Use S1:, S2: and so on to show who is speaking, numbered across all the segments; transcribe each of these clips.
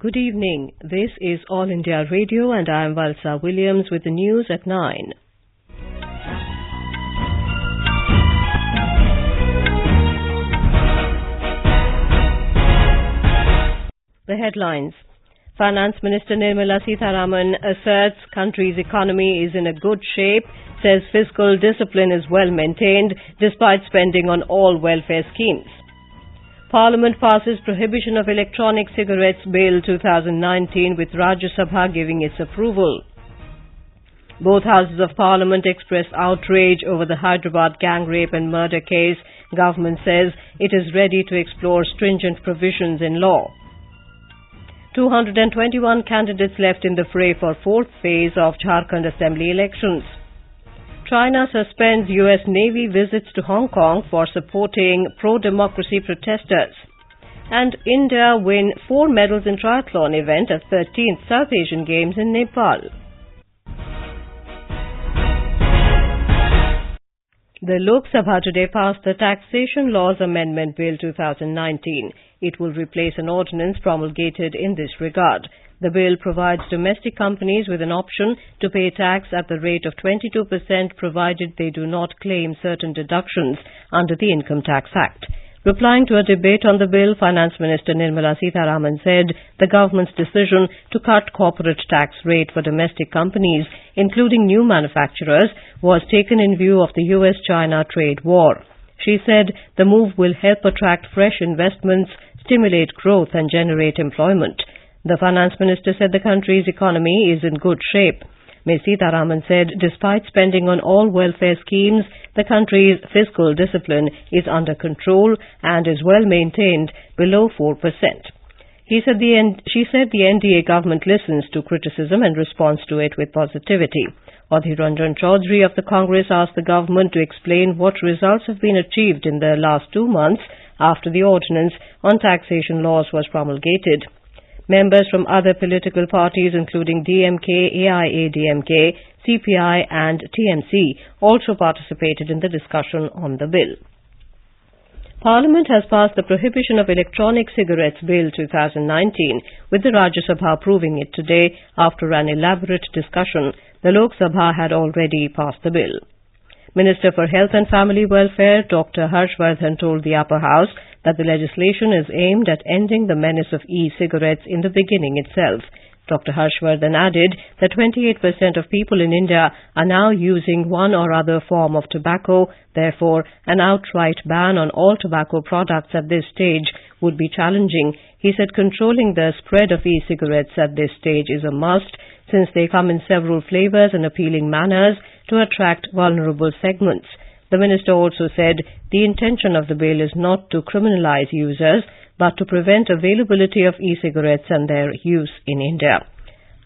S1: Good evening. This is All India Radio and I am Valsa Williams with the news at 9. The headlines. Finance Minister Nirmala Sitharaman asserts country's economy is in a good shape, says fiscal discipline is well maintained despite spending on all welfare schemes. Parliament passes Prohibition of Electronic Cigarettes Bill 2019 with Rajya Sabha giving its approval. Both houses of Parliament express outrage over the Hyderabad gang rape and murder case. Government says it is ready to explore stringent provisions in law. 221 candidates left in the fray for fourth phase of Jharkhand Assembly elections. China suspends U.S. Navy visits to Hong Kong for supporting pro-democracy protesters. And India win 4 medals in triathlon event at 13th South Asian Games in Nepal. The Lok Sabha today passed the Taxation Laws Amendment Bill 2019. It will replace an ordinance promulgated in this regard. The bill provides domestic companies with an option to pay tax at the rate of 22% provided they do not claim certain deductions under the Income Tax Act. Replying to a debate on the bill, Finance Minister Nirmala Sitharaman said the government's decision to cut corporate tax rate for domestic companies, including new manufacturers, was taken in view of the US-China trade war. She said the move will help attract fresh investments, stimulate growth and generate employment. The Finance Minister said the country's economy is in good shape. Ms. Sitharaman said despite spending on all welfare schemes, the country's fiscal discipline is under control and is well maintained below 4%. She said the NDA government listens to criticism and responds to it with positivity. Adhir Ranjan Chaudhary of the Congress asked the government to explain what results have been achieved in the last 2 months after the ordinance on taxation laws was promulgated. Members from other political parties including DMK, AIADMK, CPI and TMC also participated in the discussion on the bill. Parliament has passed the Prohibition of Electronic Cigarettes Bill 2019 with the Rajya Sabha approving it today after an elaborate discussion. The Lok Sabha had already passed the bill. Minister for Health and Family Welfare Dr. Harshvardhan told the Upper House that the legislation is aimed at ending the menace of e-cigarettes in the beginning itself. Dr. Harshvardhan added that 28% of people in India are now using one or other form of tobacco. Therefore, an outright ban on all tobacco products at this stage would be challenging. He said controlling the spread of e-cigarettes at this stage is a must, since they come in several flavors and appealing manners to attract vulnerable segments. The minister also said the intention of the bill is not to criminalize users, but to prevent availability of e-cigarettes and their use in India.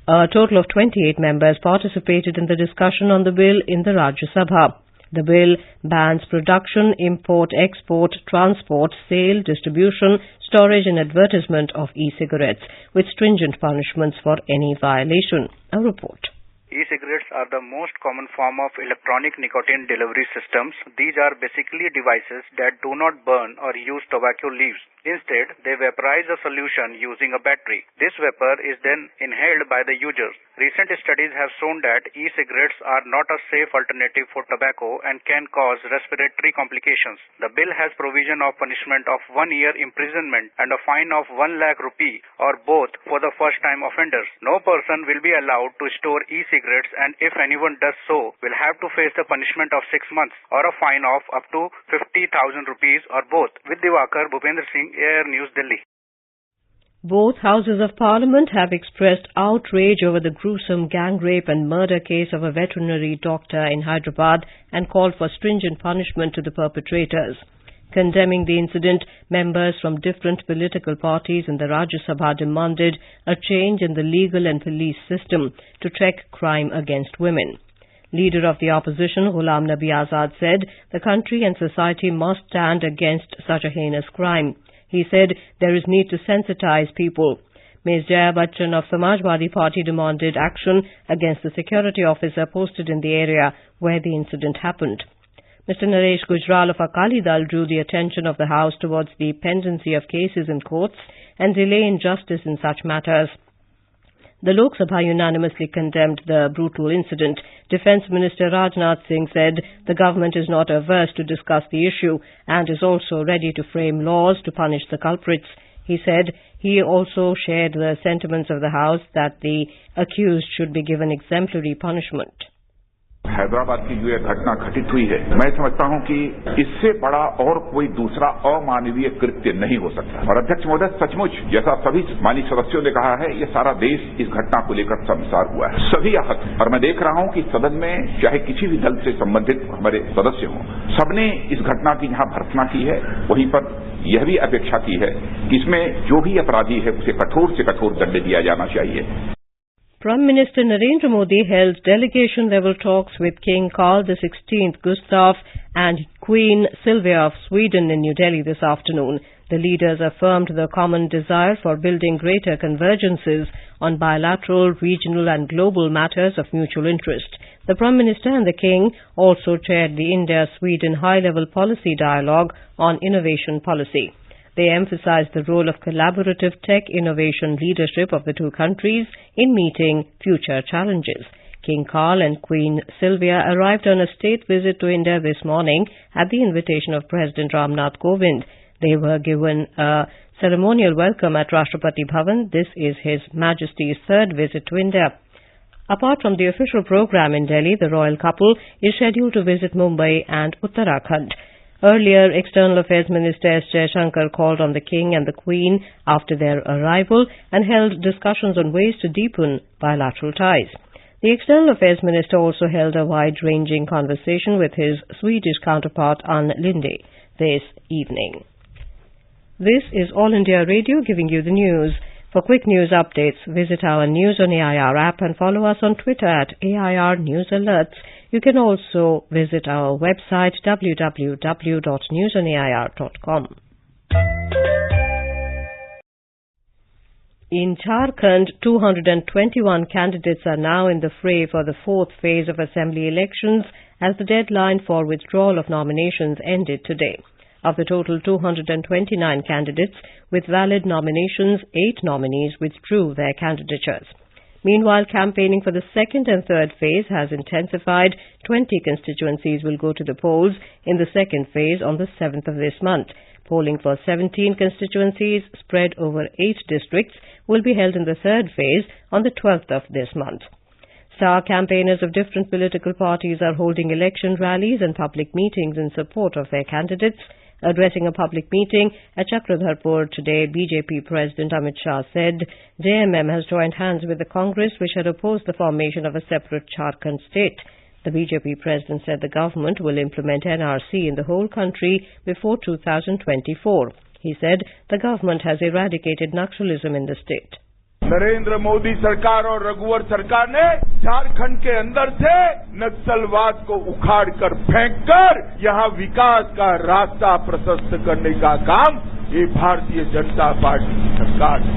S1: A total of 28 members participated in the discussion on the bill in the Rajya Sabha. The bill bans production, import, export, transport, sale, distribution, storage and advertisement of e-cigarettes with stringent punishments for any violation. A report.
S2: E-cigarettes are the most common form of electronic nicotine delivery systems. These are basically devices that do not burn or use tobacco leaves. Instead, they vaporize a solution using a battery. This vapor is then inhaled by the users. Recent studies have shown that e-cigarettes are not a safe alternative for tobacco and can cause respiratory complications. The bill has provision of punishment of 1 year imprisonment and a fine of 1 lakh rupee or both for the first-time offenders. No person will be allowed to store e-cigarettes, and if anyone does so, will have to face the punishment of 6 months or a fine of up to 50,000 rupees or both. With Diwakar, Bhupendra Singh, Air News, Delhi.
S1: Both houses of Parliament have expressed outrage over the gruesome gang rape and murder case of a veterinary doctor in Hyderabad and called for stringent punishment to the perpetrators. Condemning the incident, members from different political parties in the Rajya Sabha demanded a change in the legal and police system to check crime against women. Leader of the opposition, Ghulam Nabi Azad, said the country and society must stand against such a heinous crime. He said there is need to sensitize people. Ms. Jaya Bachchan of Samajwadi Party demanded action against the security officer posted in the area where the incident happened. Mr. Naresh Gujral of Akali Dal drew the attention of the House towards the pendency of cases in courts and delay in justice in such matters. The Lok Sabha unanimously condemned the brutal incident. Defence Minister Rajnath Singh said the government is not averse to discuss the issue and is also ready to frame laws to punish the culprits. He said he also shared the sentiments of the House that the accused should be given exemplary punishment.
S3: Hyderabad की जो घटना घटित हुई है, मैं समझता हूं कि इससे बड़ा और कोई दूसरा अमानवीय कृत्य नहीं हो सकता। और अध्यक्ष महोदय, सचमुच जैसा सभी माननीय सदस्यों ने कहा है, ये सारा देश इस घटना को लेकर शर्मसार हुआ है। सभी आहत, और मैं देख रहा हूं कि सदन में चाहे किसी भी दल से संबंधित हमारे सदस्य हों, सबने इस घटना की जहां भर्त्सना की है, वहीं पर यह भी अपेक्षा की है कि इसमें जो भी अपराधी है उसे कठोर से कठोर दंड दिया जाना चाहिए।
S1: Prime Minister Narendra Modi held delegation-level talks with King Carl XVI Gustaf and Queen Silvia of Sweden in New Delhi this afternoon. The leaders affirmed the common desire for building greater convergences on bilateral, regional and global matters of mutual interest. The Prime Minister and the King also chaired the India-Sweden high-level policy dialogue on innovation policy. They emphasized the role of collaborative tech innovation leadership of the two countries in meeting future challenges. King Carl and Queen Silvia arrived on a state visit to India this morning at the invitation of President Rajnath Singh. They were given a ceremonial welcome at Rashtrapati Bhavan. This is His Majesty's third visit to India. Apart from the official program in Delhi, the royal couple is scheduled to visit Mumbai and Uttarakhand. Earlier, External Affairs Minister S. Jaishankar called on the King and the Queen after their arrival and held discussions on ways to deepen bilateral ties. The External Affairs Minister also held a wide-ranging conversation with his Swedish counterpart Ann Linde this evening. This is All India Radio giving you the news. For quick news updates, visit our News on AIR app and follow us on Twitter at AIR News Alerts. You can also visit our website www.newsonair.com. In Jharkhand, 221 candidates are now in the fray for the fourth phase of assembly elections as the deadline for withdrawal of nominations ended today. Of the total 229 candidates with valid nominations, 8 nominees withdrew their candidatures. Meanwhile, campaigning for the second and third phase has intensified. 20 constituencies will go to the polls in the second phase on the 7th of this month. Polling for 17 constituencies spread over 8 districts will be held in the third phase on the 12th of this month. Star campaigners of different political parties are holding election rallies and public meetings in support of their candidates. Addressing a public meeting at Chakradharpur today, BJP President Amit Shah said JMM has joined hands with the Congress which had opposed the formation of a separate Jharkhand state. The BJP President said the government will implement NRC in the whole country before 2024. He said the government has eradicated Naxalism in the state.
S4: Narendra Modi सरकार और रघुवर सरकार ने झारखंड के अंदर से नक्सलवाद को उखाड़कर फेंककर यहां विकास का रास्ता प्रशस्त करने का काम ये भारतीय जनता पार्टी की सरकार है.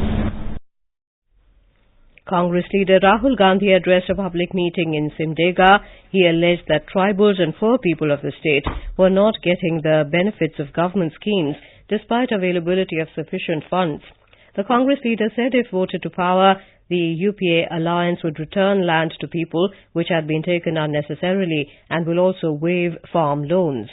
S1: Congress leader Rahul Gandhi addressed a public meeting in Simdega. He alleged that tribals and poor people of the state were not getting the benefits of government schemes despite availability of sufficient funds. The Congress leader said if voted to power, the UPA alliance would return land to people which had been taken unnecessarily and will also waive farm loans.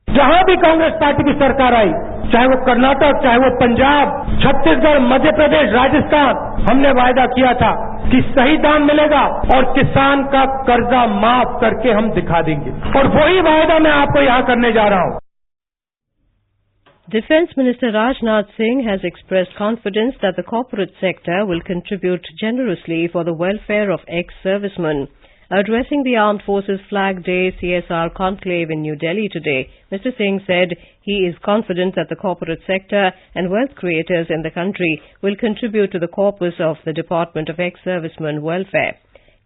S5: जहां भी Congress party की सरकार आई, चाहे वो कर्नाटक, चाहे वो पंजाब, छत्तीसगढ़, मध्य प्रदेश, राजस्थान, हमने वायदा किया था कि सही दाम मिलेगा और किसान का कर्जा माफ करके हम दिखा देंगे और वही वायदा मैं आपको यहां करने जा रहा हूं.
S1: Defence Minister Rajnath Singh has expressed confidence that the corporate sector will contribute generously for the welfare of ex-servicemen. Addressing the Armed Forces Flag Day CSR conclave in New Delhi today, Mr. Singh said he is confident that the corporate sector and wealth creators in the country will contribute to the corpus of the Department of Ex-Servicemen Welfare.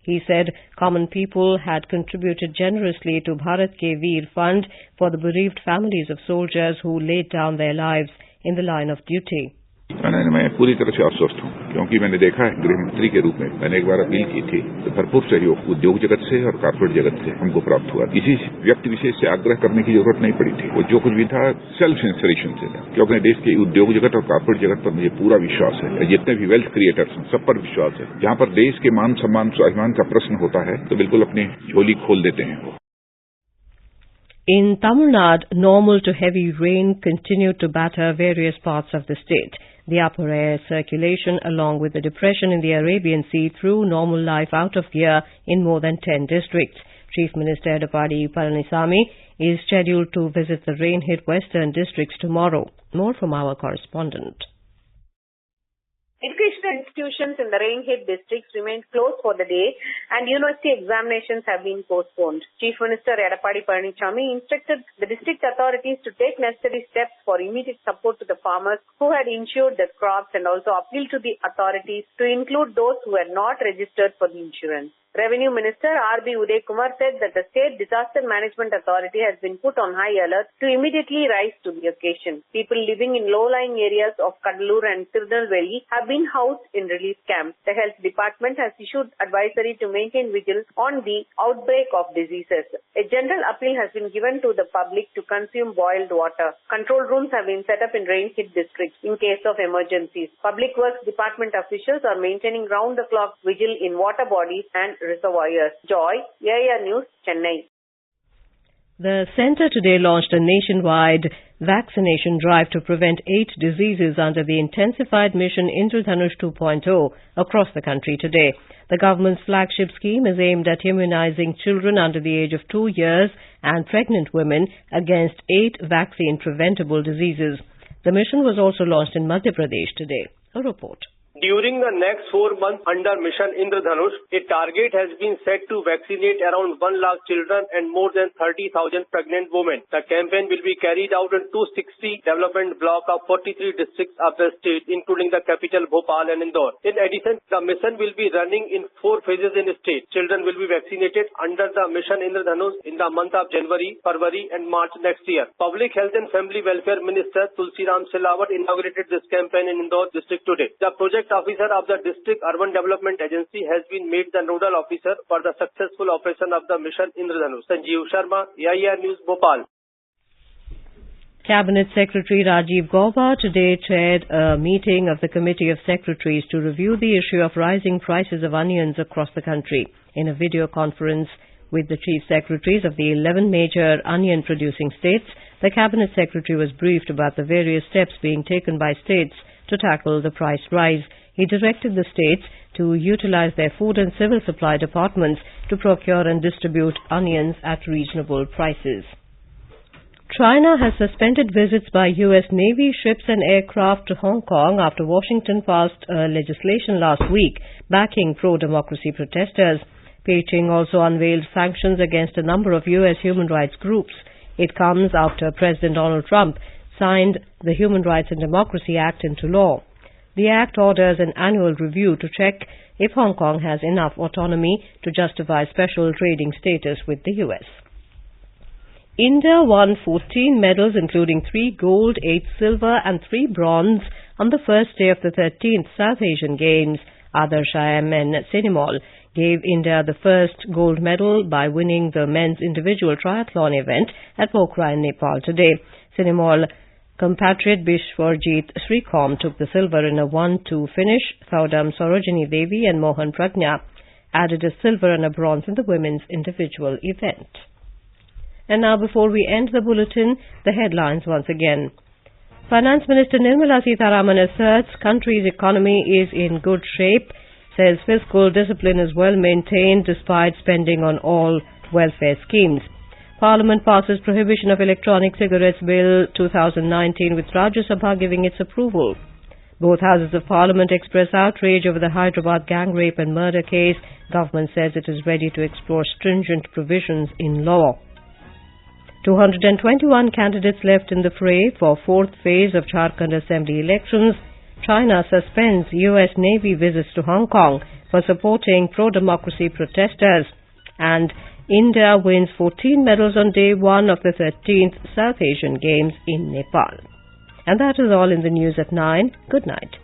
S1: He said common people had contributed generously to Bharat Ke Veer Fund for the bereaved families of soldiers who laid down their lives in the line of duty.
S3: मैं पूरी तरह से आश्वस्त हूं कि क्योंकि मैंने देखा है गृह मंत्री के रूप में मैंने एक बार अपील की थी तो भरपूर सहयोग उद्योग जगत से और कॉर्पोरेट जगत से हमको प्राप्त हुआ। किसी व्यक्ति विशेष से आग्रह करने की जरूरत नहीं पड़ी थी। वो जो कुछ भी था सेल्फ इंस्पिरेशन से था, क्योंकि अपने देश के उद्योग जगत और कॉर्पोरेट जगत पर मुझे पूरा विश्वास है। जितने भी वेल्थ क्रिएटर्स हैं सब पर विश्वास है। जहां पर देश के मान सम्मान स्वाभिमान का प्रश्न होता है तो बिल्कुल अपनी झोली खोल देते हैं वो।
S1: In Tamil Nadu, normal to heavy rain continued to batter various parts of the state. The upper air circulation, along with the depression in the Arabian Sea, threw normal life out of gear in more than 10 districts. Chief Minister Edapadi Palanisamy is scheduled to visit the rain-hit western districts tomorrow. More from our correspondent.
S6: Educational institutions in the rain-hit districts remained closed for the day and university examinations have been postponed. Chief Minister Edapadi Palanisamy instructed the district authorities to take necessary steps for immediate support to the farmers who had insured their crops and also appealed to the authorities to include those who had not registered for the insurance. Revenue Minister R.B. Uday Kumar said that the State Disaster Management Authority has been put on high alert to immediately rise to the occasion. People living in low-lying areas of Kadalur and Tirunelveli have been housed in relief camps. The Health Department has issued advisory to maintain vigilance on the outbreak of diseases. A general appeal has been given to the public to consume boiled water. Control rooms have been set up in rain-hit districts in case of emergencies. Public Works Department officials are maintaining round-the-clock vigil in water bodies and reservoirs. Joy, AIR News, Chennai.
S1: The centre today launched a nationwide vaccination drive to prevent 8 diseases under the intensified mission Indradhanush 2.0 across the country today. The government's flagship scheme is aimed at immunizing children under the age of 2 years and pregnant women against 8 vaccine-preventable diseases. The mission was also launched in Madhya Pradesh today. A report.
S7: During the next 4 months under Mission Indradhanush, a target has been set to vaccinate around 1 lakh children and more than 30,000 pregnant women. The campaign will be carried out in 260 development blocks of 43 districts of the state, including the capital Bhopal and Indore. In addition, the mission will be running in 4 phases in the state. Children will be vaccinated under the Mission Indradhanush in the month of January, February and March next year. Public Health and Family Welfare Minister Tulsiram Silawat inaugurated this campaign in Indore district today. The project officer of the District Urban Development Agency has been made the nodal officer for the successful operation of the Mission Indradhanush. Sanjeev Sharma, AIR News, Bhopal.
S1: Cabinet Secretary Rajiv Gauba today chaired a meeting of the Committee of Secretaries to review the issue of rising prices of onions across the country. In a video conference with the Chief Secretaries of the 11 major onion-producing states, the Cabinet Secretary was briefed about the various steps being taken by states to tackle the price rise. He directed the states to utilize their food and civil supply departments to procure and distribute onions at reasonable prices. China has suspended visits by U.S. Navy ships and aircraft to Hong Kong after Washington passed legislation last week backing pro-democracy protesters. Beijing also unveiled sanctions against a number of U.S. human rights groups. It comes after President Donald Trump signed the Human Rights and Democracy Act into law. The Act orders an annual review to check if Hong Kong has enough autonomy to justify special trading status with the U.S. India won 14 medals including 3 gold, 8 silver and 3 bronze on the first day of the 13th South Asian Games. Adarsh IM and Sinimol gave India the first gold medal by winning the men's individual triathlon event at Pokhara in Nepal today. Sinimol compatriot Bishwarjit Srikhom took the silver in a 1-2 finish. Thaudam Sarojini Devi and Mohan Pragna added a silver and a bronze in the women's individual event. And now, before we end the bulletin, the headlines once again. Finance Minister Nirmala Sitharaman asserts country's economy is in good shape, says fiscal discipline is well maintained despite spending on all welfare schemes. Parliament passes Prohibition of Electronic Cigarettes Bill 2019 with Rajya Sabha giving its approval. Both houses of Parliament express outrage over the Hyderabad gang rape and murder case. Government says it is ready to explore stringent provisions in law. 221 candidates left in the fray for 4th phase of Jharkhand Assembly elections. China suspends U.S. Navy visits to Hong Kong for supporting pro-democracy protesters. And India wins 14 medals on day 1 of the 13th South Asian Games in Nepal. And that is all in the news at 9. Good night.